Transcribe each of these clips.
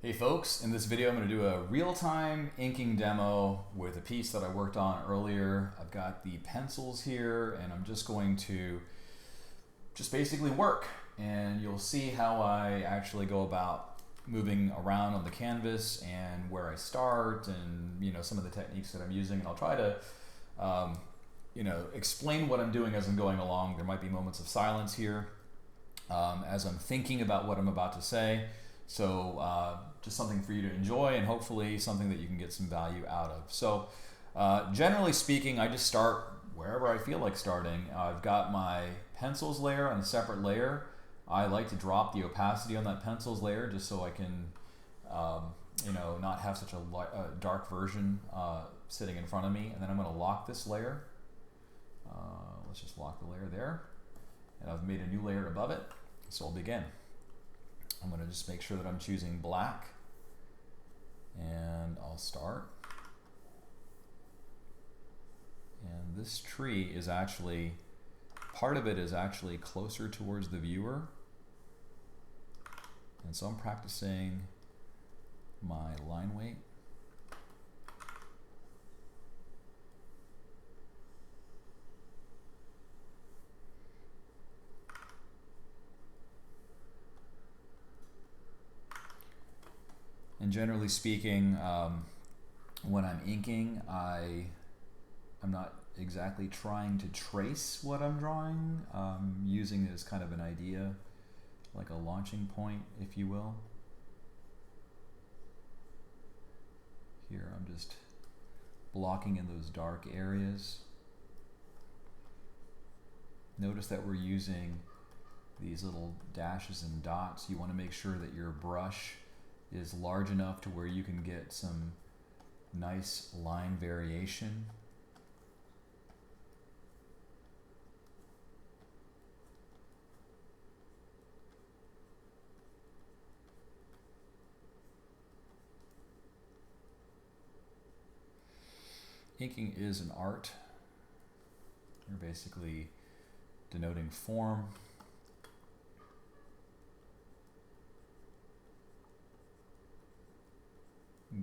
Hey folks, in this video I'm going to do a real-time inking demo with a piece that I worked on earlier. I've got the pencils here and I'm just going to basically work, and you'll see how I actually go about moving around on the canvas and where I start and some of the techniques that I'm using, and I'll try to explain what I'm doing as I'm going along. There might be moments of silence here as I'm thinking about what I'm about to say. So just something for you to enjoy and hopefully something that you can get some value out of. So generally speaking, I just start wherever I feel like starting. I've got my pencils layer on a separate layer. I like to drop the opacity on that pencils layer just so I can not have such a dark version sitting in front of me. And then I'm going to lock this layer. Let's just lock the layer there. And I've made a new layer above it. So I'll begin. I'm going to just make sure that I'm choosing black, and I'll start. And this tree is actually, part of it is actually closer towards the viewer. And so I'm practicing my line weight. And generally speaking, when I'm inking, I'm not exactly trying to trace what I'm drawing. I'm using it as kind of an idea, like a launching point, if you will. Here I'm just blocking in those dark areas. Notice that we're using these little dashes and dots. You want to make sure that your brush is large enough to where you can get some nice line variation. Inking is an art. You're basically denoting form.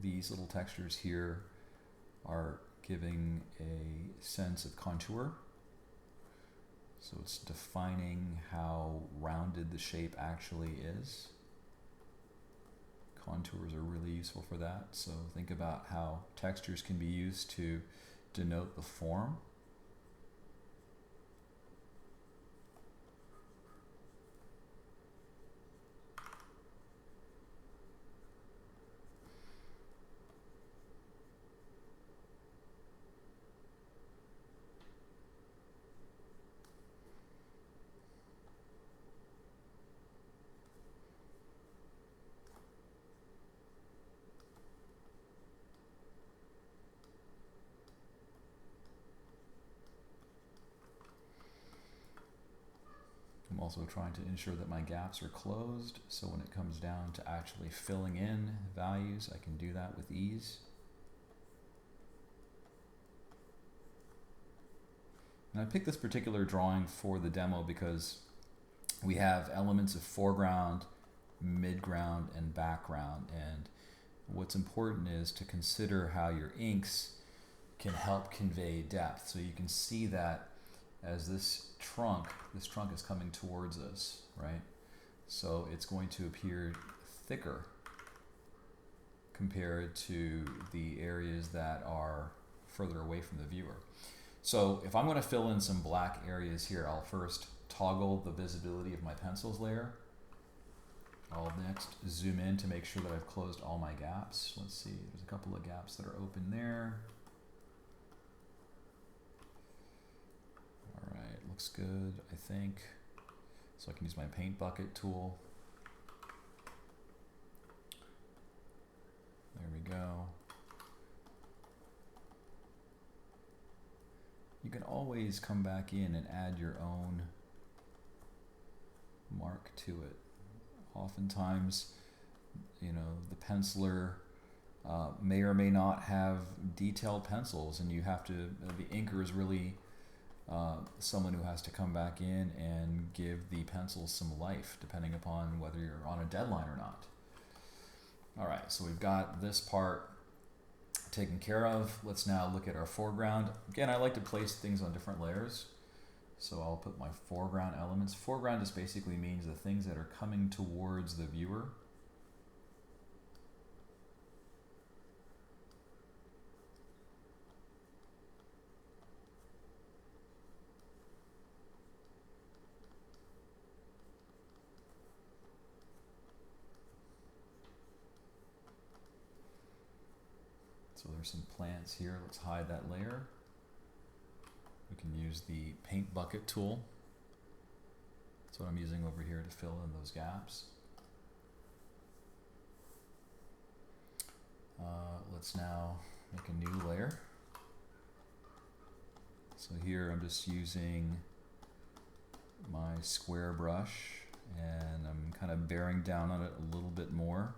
These little textures here are giving a sense of contour. So it's defining how rounded the shape actually is. Contours are really useful for that. So think about how textures can be used to denote the form. I'm also trying to ensure that my gaps are closed, so when it comes down to actually filling in values, I can do that with ease. And I picked this particular drawing for the demo because we have elements of foreground, midground, and background, and what's important is to consider how your inks can help convey depth. So you can see that as this trunk is coming towards us, right? So it's going to appear thicker compared to the areas that are further away from the viewer. So if I'm going to fill in some black areas here, I'll first toggle the visibility of my pencils layer. I'll next zoom in to make sure that I've closed all my gaps. Let's see, there's a couple of gaps that are open there. Looks good, I think. So I can use my paint bucket tool. There we go. You can always come back in and add your own mark to it. Oftentimes, the penciler may or may not have detailed pencils, and you have to, the inker is really someone who has to come back in and give the pencils some life, depending upon whether you're on a deadline or not. All right, so we've got this part taken care of. Let's now look at our foreground. Again, I like to place things on different layers. So I'll put my foreground elements. Foreground just basically means the things that are coming towards the viewer. So there's some plants here. Let's hide that layer. We can use the paint bucket tool. That's what I'm using over here to fill in those gaps. Let's now make a new layer. So here I'm just using my square brush and I'm kind of bearing down on it a little bit more,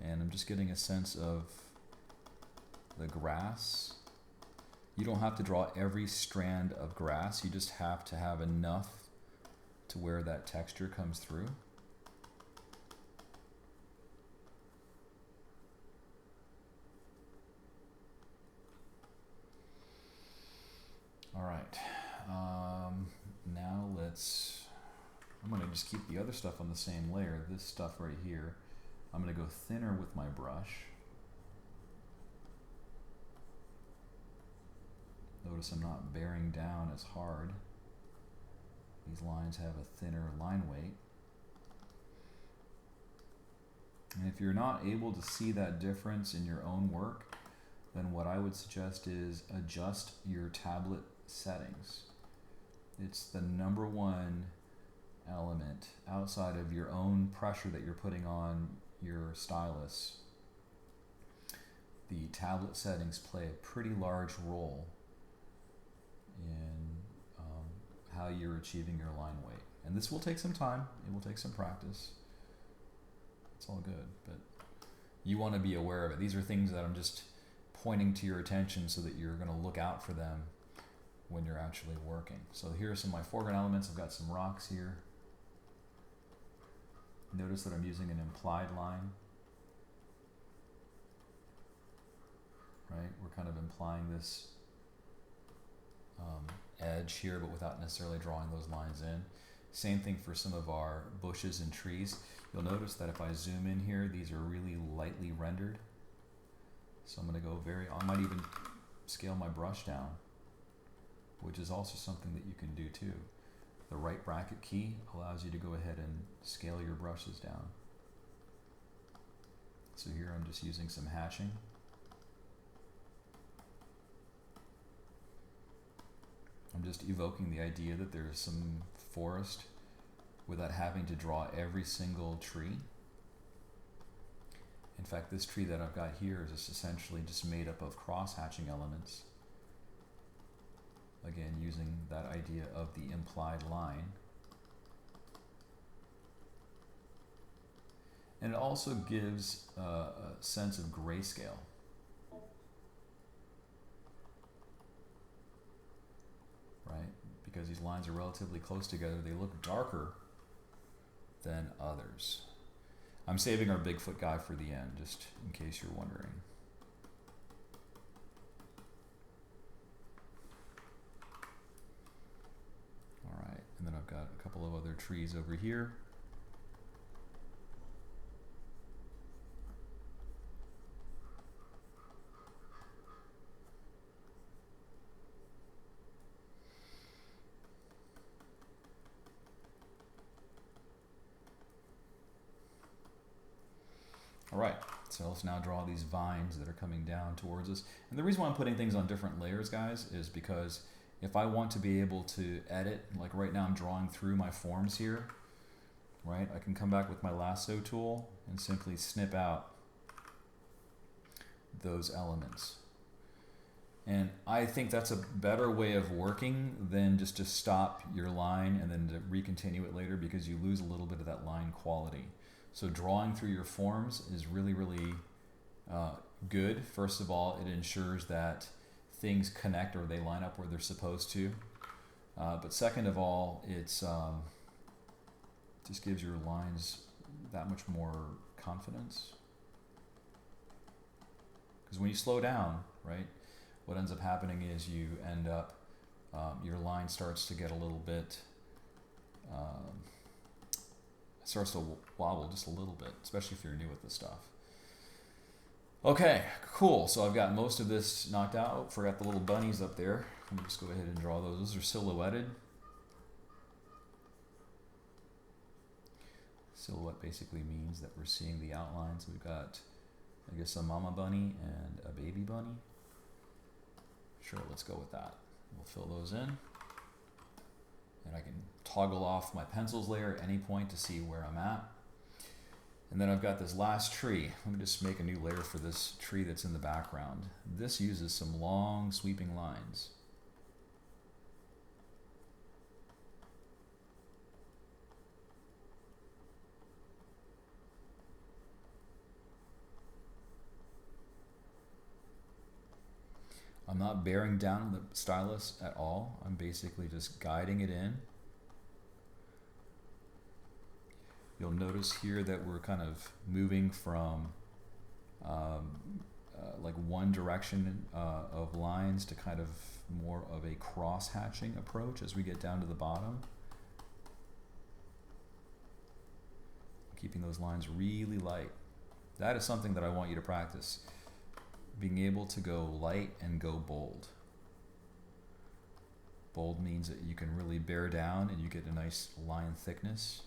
and I'm just getting a sense of the grass. You don't have to draw every strand of grass, you just have to have enough to where that texture comes through. All right, now I'm gonna just keep the other stuff on the same layer, this stuff right here. I'm gonna go thinner with my brush. Notice I'm not bearing down as hard. These lines have a thinner line weight. And if you're not able to see that difference in your own work, then what I would suggest is adjust your tablet settings. It's the number one element outside of your own pressure that you're putting on your stylus. The tablet settings play a pretty large role in how you're achieving your line weight. And this will take some time, it will take some practice. It's all good, but you want to be aware of it. These are things that I'm just pointing to your attention so that you're going to look out for them when you're actually working. So here are some of my foreground elements. I've got some rocks here. Notice that I'm using an implied line. Right? We're kind of implying this edge here, but without necessarily drawing those lines in. Same thing for some of our bushes and trees. You'll notice that if I zoom in here, these are really lightly rendered. So I'm going to go I might even scale my brush down, which is also something that you can do too. The right bracket key allows you to go ahead and scale your brushes down. So here I'm just using some hatching. I'm just evoking the idea that there's some forest without having to draw every single tree. In fact, this tree that I've got here is just essentially just made up of cross-hatching elements. Again, using that idea of the implied line. And it also gives a sense of grayscale. Right? Because these lines are relatively close together, they look darker than others. I'm saving our Bigfoot guy for the end, just in case you're wondering. All right, and then I've got a couple of other trees over here. All right, so let's now draw these vines that are coming down towards us. And the reason why I'm putting things on different layers, guys, is because if I want to be able to edit, like right now I'm drawing through my forms here, right? I can come back with my lasso tool and simply snip out those elements. And I think that's a better way of working than just to stop your line and then to recontinue it later, because you lose a little bit of that line quality. So drawing through your forms is really, really good. First of all, it ensures that things connect or they line up where they're supposed to. But second of all, it's just gives your lines that much more confidence. Because when you slow down, right, what ends up happening is you end up, your line starts to get a little bit, starts to wobble just a little bit, especially if you're new with this stuff. Okay, cool. So I've got most of this knocked out. Oh, forgot the little bunnies up there. Let me just go ahead and draw those. Those are silhouetted. Silhouette basically means that we're seeing the outlines. We've got, I guess, a mama bunny and a baby bunny. Sure, let's go with that. We'll fill those in. And I can toggle off my pencils layer at any point to see where I'm at. And then I've got this last tree. Let me just make a new layer for this tree that's in the background. This uses some long sweeping lines. I'm not bearing down the stylus at all. I'm basically just guiding it in. You'll notice here that we're kind of moving from like one direction of lines to kind of more of a cross-hatching approach as we get down to the bottom. Keeping those lines really light. That is something that I want you to practice. Being able to go light and go bold. Bold means that you can really bear down and you get a nice line thickness.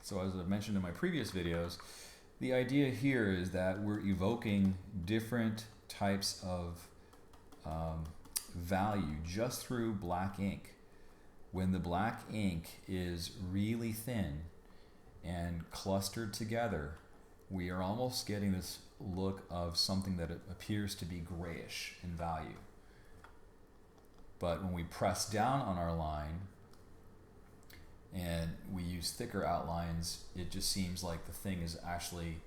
So as I've mentioned in my previous videos, the idea here is that we're evoking different types of value just through black ink. When the black ink is really thin and clustered together, we are almost getting this look of something that appears to be grayish in value. But when we press down on our line, and we use thicker outlines, it just seems like the thing is actually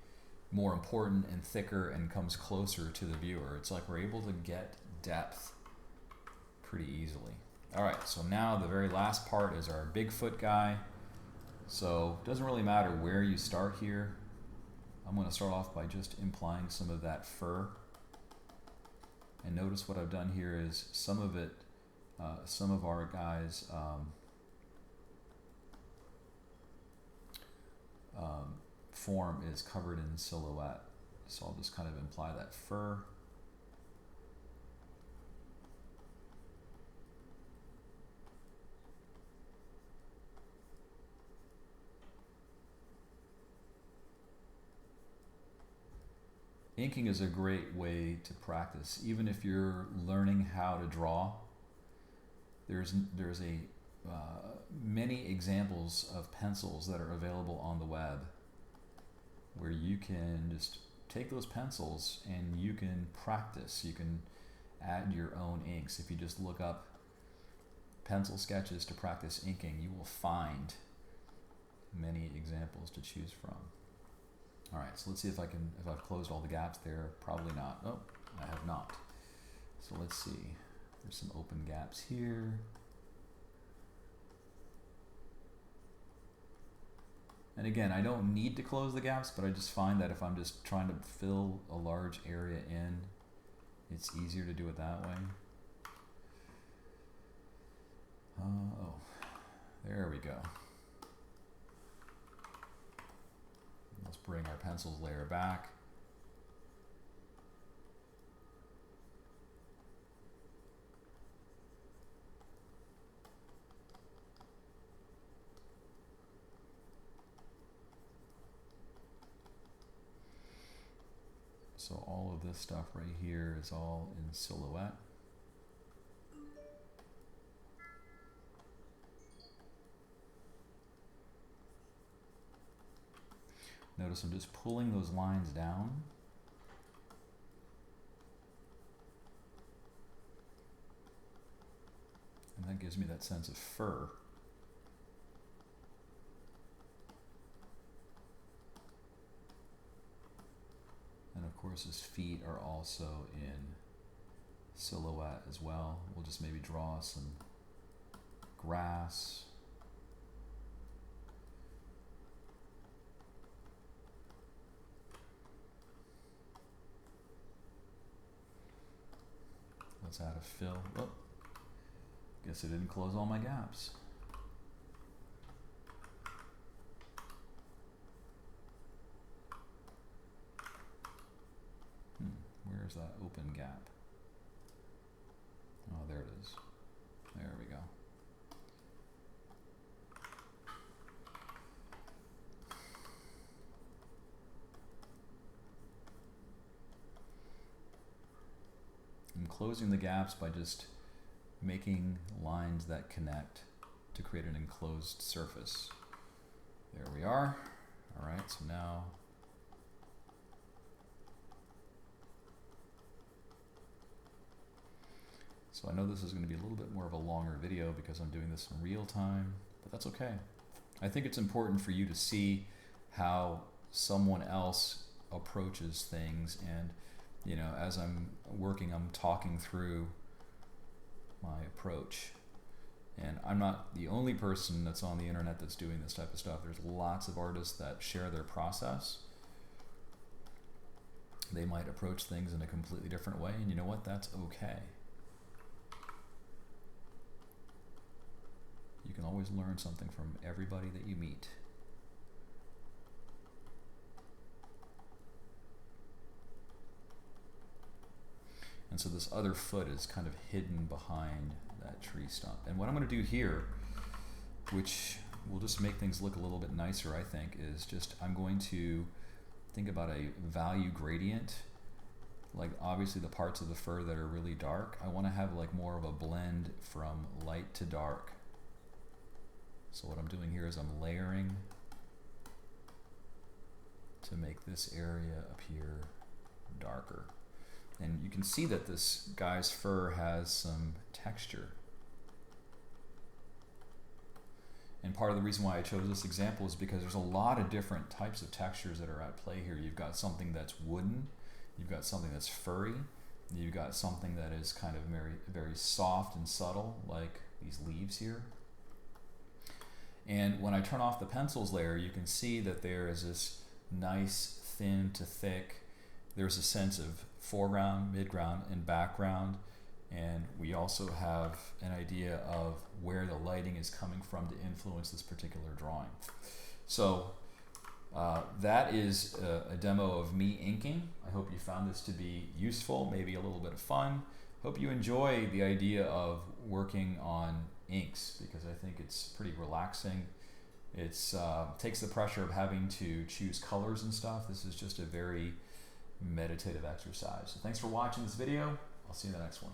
more important and thicker and comes closer to the viewer. It's like we're able to get depth pretty easily. All right, so now the very last part is our Bigfoot guy. So it doesn't really matter where you start here. I'm going to start off by just implying some of that fur. And notice what I've done here is some of it, some of our guys, form is covered in silhouette. So I'll just kind of imply that fur. Inking is a great way to practice. Even if you're learning how to draw, there's many examples of pencils that are available on the web where you can just take those pencils and you can practice. You can add your own inks. If you just look up pencil sketches to practice inking, you will find many examples to choose from. All right, so let's see if I've closed all the gaps there. Probably not. Oh, I have not. So let's see. There's some open gaps here. And again, I don't need to close the gaps, but I just find that if I'm just trying to fill a large area in, it's easier to do it that way. Oh, there we go. Let's bring our pencils layer back. So all of this stuff right here is all in silhouette. Notice I'm just pulling those lines down. gives me that sense of fur. And of course his feet are also in silhouette as well. We'll just maybe draw some grass. Let's add a fill. Oh, guess I didn't close all my gaps. Where's that open gap? Oh, there it is. There we go. I'm closing the gaps by just making lines that connect to create an enclosed surface. There we are. All right, so now so I know this is going to be a little bit more of a longer video because I'm doing this in real time, but that's okay. I think it's important for you to see how someone else approaches things, and you know, as I'm working, I'm talking through my approach. And I'm not the only person that's on the internet that's doing this type of stuff. There's lots of artists that share their process. They might approach things in a completely different way, and you know what? That's okay. You can always learn something from everybody that you meet. And so this other foot is kind of hidden behind that tree stump. And what I'm going to do here, which will just make things look a little bit nicer, I think, is just I'm going to think about a value gradient. Like obviously the parts of the fur that are really dark, I want to have like more of a blend from light to dark. So what I'm doing here is I'm layering to make this area appear darker. And you can see that this guy's fur has some texture. And part of the reason why I chose this example is because there's a lot of different types of textures that are at play here. You've got something that's wooden, you've got something that's furry, you've got something that is kind of very, very soft and subtle, like these leaves here. And when I turn off the pencils layer, you can see that there is this nice thin to thick. There's a sense of foreground, midground, and background. And we also have an idea of where the lighting is coming from to influence this particular drawing. So that is a demo of me inking. I hope you found this to be useful, maybe a little bit of fun. Hope you enjoy the idea of working on inks, because I think it's pretty relaxing. It's takes the pressure of having to choose colors and stuff. This is just a very meditative exercise. So thanks for watching this video. I'll see you in the next one.